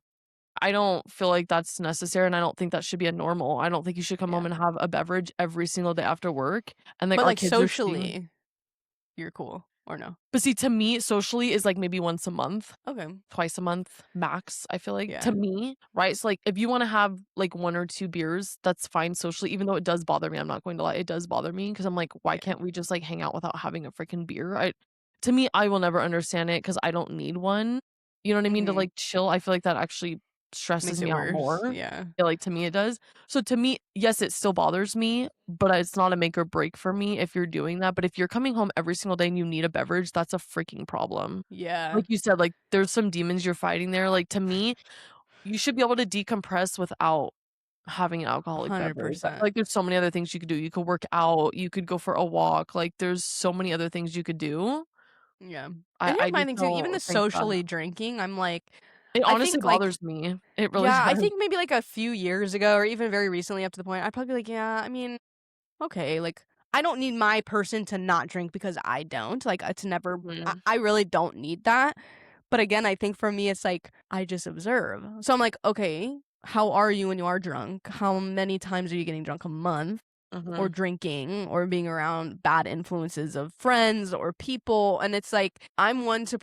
I don't feel like that's necessary, and I don't think that should be a normal. I don't think you should come home Yeah. and have a beverage every single day after work, and, like, But, our like, kids are seeing socially, you're cool or no? but see, to me, socially is, like, maybe once a month. Okay. Twice a month max, I feel like, to Yeah. me, right? So, like, if you wanna have, like, 1 or 2 beers, that's fine socially, even though it does bother me, I'm not going to lie, it does bother me because 'cause I'm like, "Why Yeah. can't we just, like, hang out without having a freaking beer?" To me, I will never understand it because I don't need one. You know what I mean? To, Mhm. like, chill, I feel like that actually stresses Makes it me out worse. more. Yeah. Yeah, like, to me, it does. So, to me, yes, it still bothers me, but it's not a make or break for me if you're doing that, but if you're coming home every single day and you need a beverage, that's a freaking problem. Yeah. Like you said, like, there's some demons you're fighting there, like, to me, you should be able to decompress without having an alcoholic beverage. I feel 100%. like there's so many other things you could do. You could work out, you could go for a walk, like, there's so many other things you could do. Yeah. I And I here's my just thing too, even the don't think that socially drinking, I'm like it I honestly think, like bothers me. It really yeah, I does. think maybe, like, a few years ago or even very recently up to the point, I'd probably be like, "Yeah, I mean, okay, like, I don't need my person to not drink because I don't." Like, it's never Mhm, I really don't need that. But again, I think for me, it's like, I just observe. So I'm like, "Okay, how are you when you are drunk? How many times are you getting drunk a month? Or mhm. drinking or being around bad influences of friends or people?" And it's like, I'm one to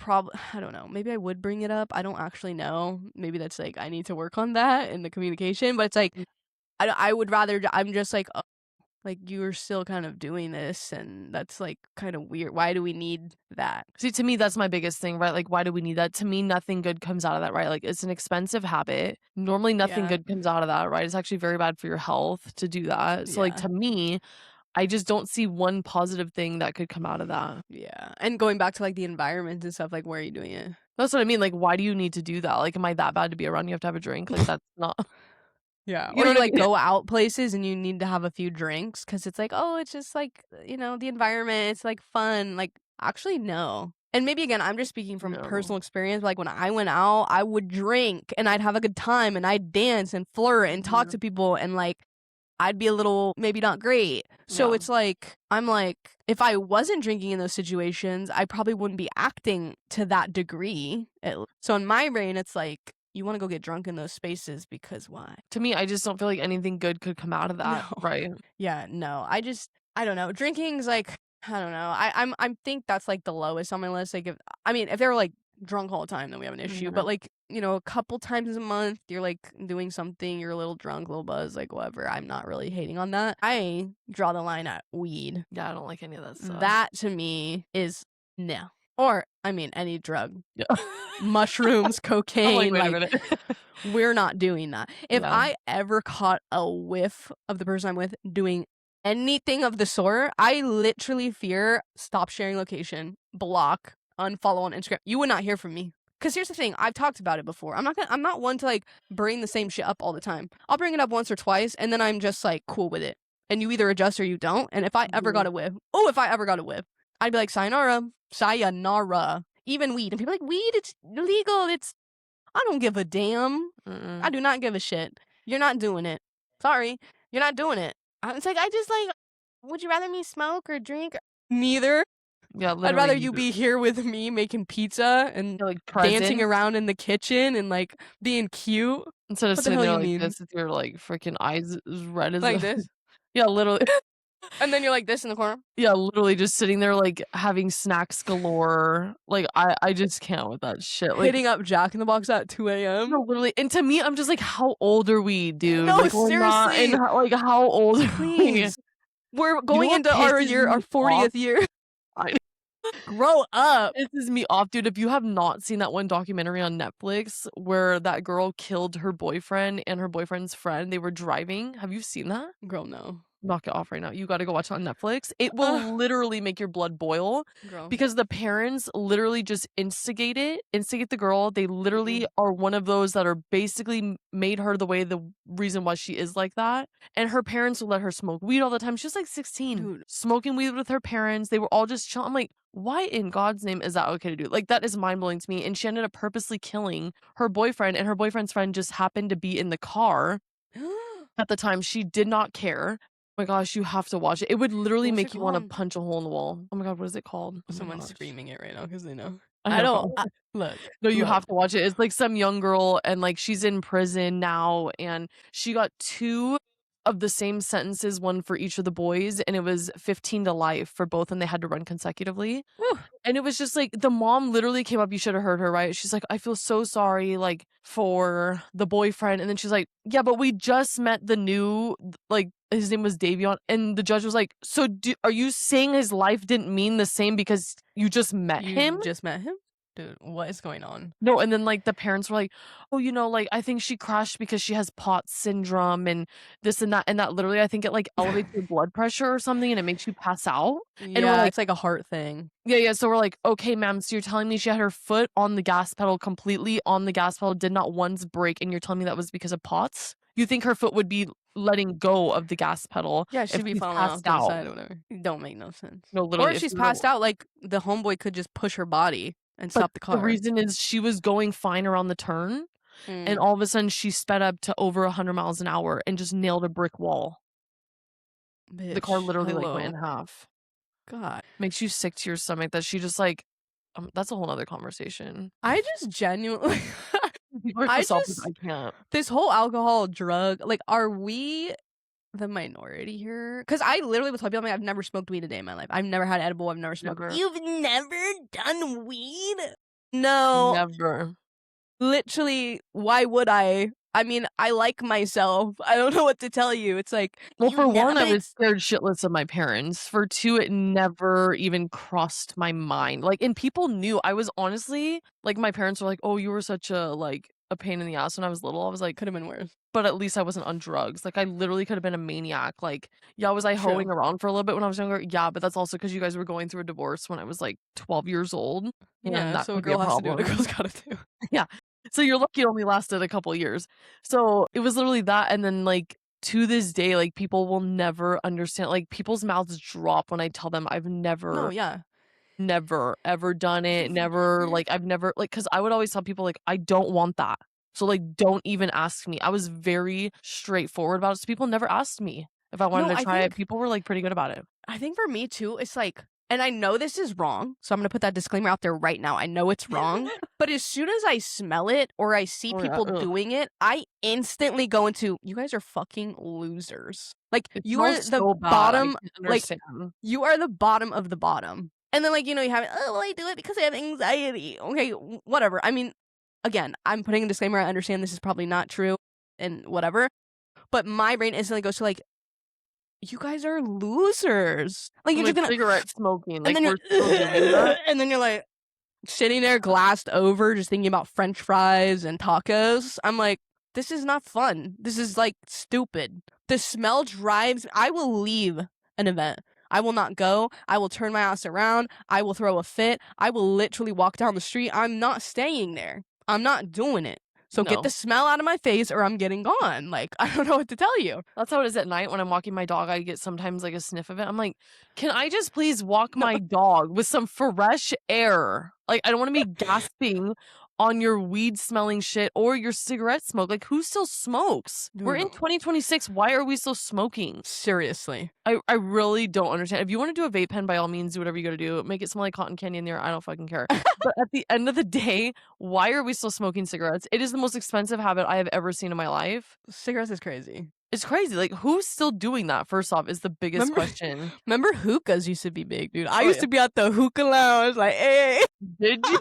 I don't know, maybe I would bring it up. I don't actually know. Maybe that's like, I need to work on that in the communication, but it's like, I would rather, I'm just like, like you're still kind of doing this, and that's like kind of weird. Why do we need that? See, to me, that's my biggest thing, right? Like, why do we need that? To me, nothing good comes out of that, right? Like, it's an expensive habit. Normally, nothing Yeah. good comes out of that, right? It's actually very bad for your health to do that. So, like, Yeah. to me, I just don't see one positive thing that could come out of that. Yeah. And going back to like the environment and stuff, like where are you doing it? That's what I mean. Like, why do you need to do that? Like, am I that bad to be around? You have to have a drink? Like, that's not, Yeah. you Or know you what I like mean? go out places and you need to have a few drinks because it's like, oh, it's just like, the environment. It's like fun. Like, actually, no. And maybe again, I'm just speaking from No. personal experience. Like when I went out, I would drink and I'd have a good time and I'd dance and flirt and talk Mhm. to people and like I'd be a little maybe not great. So Yeah. it's like, I'm like, if I wasn't drinking in those situations, I probably wouldn't be acting to that degree. So in my brain, it's like, you want to go get drunk in those spaces because why? To me, I just don't feel like anything good could come out of that, No. right? Yeah, no. I don't know. Drinking's like, I don't know. I think that's like the lowest on my list. Like if they were like drunk all the time, then we have an issue. But Mhm. like, a couple times a month, you're like doing something, you're a little drunk, a little buzz, like whatever. I'm not really hating on that. I draw the line at weed. Yeah, I don't like any of that stuff. That to me is no. Or any drug. Yeah. Mushrooms, I'm like, cocaine, wait a like minute. we're not doing that. If Yeah. I ever caught a whiff of the person I'm with doing anything of the sort, I literally fear stop sharing location, block, unfollow on Instagram. You would not hear from me. Cause here's the thing, I've talked about it before. I'm not one to like bring the same shit up all the time. I'll bring it up once or twice and then I'm just like cool with it. And you either adjust or you don't. And if I ever got Mhm. a whiff, I'd be like, sayonara. Even weed. And people are like, weed, it's illegal. I don't give a damn. I Mm-mm. do not give a shit. You're not doing it. Sorry, you're not doing it. It's like, I just like, would you rather me smoke or drink? Neither. Yeah, I'd literally rather you neither. be here with me making pizza and You're, like, dancing present around in the kitchen and like being cute. instead of What the sitting hell there you like mean? this with your, like, freaking eyes as red as Like a this? yeah, literally. And then you're like this in the corner? Yeah, literally just sitting there, like, having snacks galore. Like, I just can't with that shit. Like, Hitting up Jack in the Box at 2 no, a.m.? literally and to me, I'm just like, "How old are we, dude?" No, Like, we're not in seriously. like, how old are we? Please. We're You know going what into pisses our me off? 40th year. I Grow up. pisses me off, dude. If you have not seen that one documentary on Netflix where that girl killed her boyfriend and her boyfriend's friend, they were driving. Have you seen that? Girl, no. Knock it off right now. You gotta go watch it on Netflix. It Ugh. will literally make your blood boil Girl. because the parents literally just instigate the girl. They literally are one of those that are basically made her the reason why she is like that. And her parents will let her smoke weed all the time. She's like 16, Dude. smoking weed with her parents. They were all just chilling. I'm like, why in God's name is that okay to do? Like, that is mind blowing to me. And she ended up purposely killing her boyfriend, and her boyfriend's friend just happened to be in the car at the time. She did not care. Oh my gosh, you have to watch it. It would literally What's it make you wanna called? punch a hole in the wall. Oh my god, what is it called? Oh my Someone's gosh. screaming it right now because they know. I I don't. know. Look, No, you look. have to watch it. It's like some young girl and, like, she's in prison now, and she got 2 of the same sentences, 1 for each of the boys, and it was 15 to life for both, and they had to run consecutively. Whew. And it was just like the mom literally came up, you should have heard her, right? She's like, "I feel so sorry, like, for the boyfriend." And then she's like, "Yeah, but we just met the new like, his name was Davion." And the judge was like, "So are you saying his life didn't mean the same because you just met You him?" just met him? Dude, what is going on? No, and then, like, the parents were like, "Oh, like, I think she crashed because she has POTS syndrome and this and that literally, I think it, like, elevates your blood pressure or something and it makes you pass out." And we're Yeah, like, it's like a heart thing. yeah, so we're like, "Okay, ma'am, so you're telling me she had her foot on the gas pedal, completely on the gas pedal, did not once break, and you're telling me that was because of POTS? You think her foot would be letting go of the gas pedal Yeah, if she'd be she's falling off passed to the out?" side or whatever. It don't make no sense. No, Or literally, if if she's you were passed out, like the homeboy could just push her body and but stop the the car. reason is she was going fine around the turn, and Mm. all of a sudden she sped up to over 100 miles an hour and just nailed a brick wall. The car Bitch, literally, like, went hello. in half. God. Makes you sick to your stomach that she just, like that's a whole other conversation. I just genuinely People are so I selfish, just I can't. this whole alcohol drug, like, are we the minority here? Because I literally will tell people, like, I've never smoked weed a day in my life. I've never had edible. I've never smoked. Never. You've never done weed? No. Never. Literally, why would I? I mean, I like myself. I don't know what to tell you. It's like, Well, for one, I was it's scared shitless of my parents. For two, it never even crossed my mind. Like, and people knew. I was honestly like, my parents were like, "Oh, you were such a pain in the ass when I was little." I was like, could have been worse. but at least I wasn't on drugs. Like, I literally could have been a maniac. Like, yeah, was I hoeing True. around for a little bit when I was younger? Yeah, but that's also because you guys were going through a divorce when I was like 12 years old, and Yeah, that so a could be a girl has to do what a problem. girl's gotta do. Yeah. So you're lucky it only lasted a couple years. So it was literally that, and then, like, to this day, like, people will never understand, like, people's mouths drop when I tell them I've No, never, yeah. never, ever done it, never, like, I've never, like, because I would always tell people, like, "I don't want that. So, like, don't even ask me." I was very straightforward about it, so people never asked me if I wanted No, to I try it. think People were, like, pretty good about it. I think for me too, it's like, and I know this is wrong, so I'm gonna put that disclaimer out there right now. I know it's wrong, but as soon as I smell it or I see Oh, yeah, people ugh. doing it, I instantly go into, you guys are fucking losers. Like, It you are smells the so bad, I bottom, can't like, understand. you are the bottom of the bottom. And then, like, you have, oh, well, I do it because I have anxiety. Okay, whatever. I mean, again, I'm putting a disclaimer. I understand this is probably not true and whatever, but my brain instantly goes to, like, you guys are losers. Like, I'm you're just like, gonna, cigarette smoking, and like, then we're still doing that? and then you're like sitting there glassed over, just thinking about French fries and tacos. I'm like, this is not fun. This is like stupid. The smell drives. I will leave an event. I will not go. I will turn my ass around. I will throw a fit. I will literally walk down the street. I'm not staying there. I'm not doing it. So get the No. smell out of my face or I'm getting gone. Like, I don't know what to tell you. That's how it is at night when I'm walking my dog, I get sometimes, like, a sniff of it. I'm like, "Can I just please walk No, my dog with some fresh air?" Like, I don't wanna be gasping on your weed smelling shit or your cigarette smoke. Like, who still smokes? We're in dude, 2026, why are we still smoking? seriously. I really don't understand. If you wanna do a vape pen, by all means, do whatever you gotta do. Make it smell like cotton candy in there, I don't fucking care. But at the end of the day, why are we still smoking cigarettes? It is the most expensive habit I have ever seen in my life. Cigarettes is crazy. It's crazy, like, who's still doing that, first off, is the biggest Remember, question. remember hookahs used to be big, dude. I Oh, used yeah. to be at the hookah lounge, like, hey. Did you?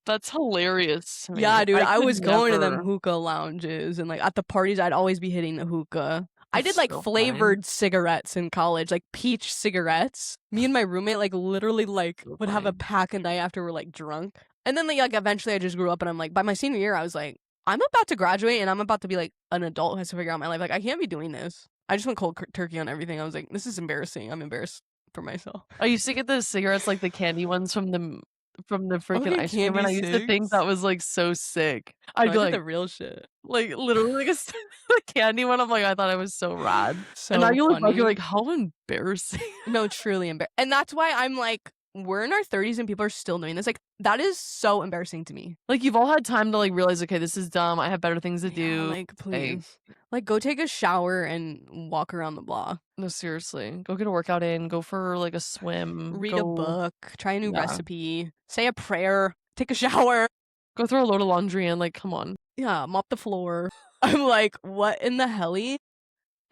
That's hilarious to me. Yeah, dude, I I could was going to them never. hookah lounges, and like at the parties, I'd always be hitting the hookah. I did That's like so funny. flavored cigarettes in college, like peach cigarettes. Me and my roommate like literally like So would have a funny. pack a night after we're like drunk. And then like eventually I just grew up and I'm like, by my senior year I was like, I'm about to graduate and I'm about to be like an adult who has to figure out my life. Like I can't be doing this. I just went cold turkey on everything. I was like, this is embarrassing. I'm embarrassed for myself. I used to get those cigarettes, like the candy ones from the freaking Okay, ice cream, and candy I used to think cigs. that was, like, so sick. No, I'd I be did like the real shit. literally, like, a a candy one, I'm like, I thought I was so rad. And now So you look back, you're funny. like, "How embarrassing." No, truly embarrassing. And that's why I'm like, we're in our 30s and people are still doing this. Like, that is so embarrassing to me. Like, you've all had time to, like, realize, "Okay, this is dumb, I have better things to Yeah, do." like, Like, please. Like, go take a shower and walk around the block. no, seriously. Go get a workout in, go for, like, a swim, Read a go book, try a new yeah. recipe, say a prayer, take a shower. Go throw a load of laundry in, like, come on. Yeah, mop the floor. I'm like, what in the helly?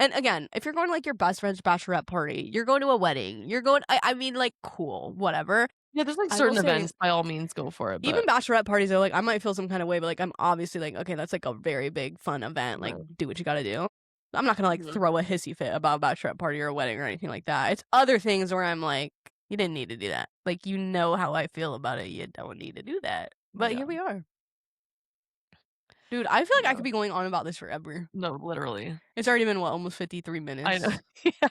And again, if you're going to like your best friend's bachelorette party, you're going to a wedding, you're going, I mean, like, cool, whatever. Yeah, there's, like, I will certain say, events, by all means, go for it, even but bachelorette parties are like, I might feel some kind of way, but like, I'm obviously like, okay, that's like a very big fun event. Like, no. do what you gotta do. I'm not gonna like Mhm. throw a hissy fit about a bachelorette party or a wedding or anything like that. It's other things where I'm like, you didn't need to do that. Like, you know how I feel about it. You don't need to do that. But Yeah, here we are. Dude, I feel like I yeah. could be going on about this forever. No, literally. It's already been what, almost 53 I know. minutes. Yeah.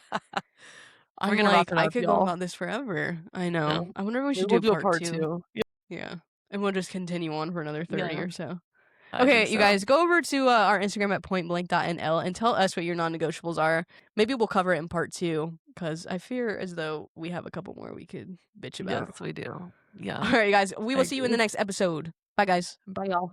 We're I'm gonna wrap like, it I up, could go y'all. about this forever. I Yeah. know. I wonder if we Maybe should do we'll a do a part part two. 2. Yeah. And we'll just continue on for another 30 Yeah, or so. I think Okay, you so. guys, go over to our Instagram at pointblank.nl and tell us what your non-negotiables are. Maybe we'll cover it in part 2 because I fear as though we have a couple more we could bitch Yes, about. we do. All Yeah, right, guys, we I will see you in the agree. next episode. Bye, guys. Bye, y'all.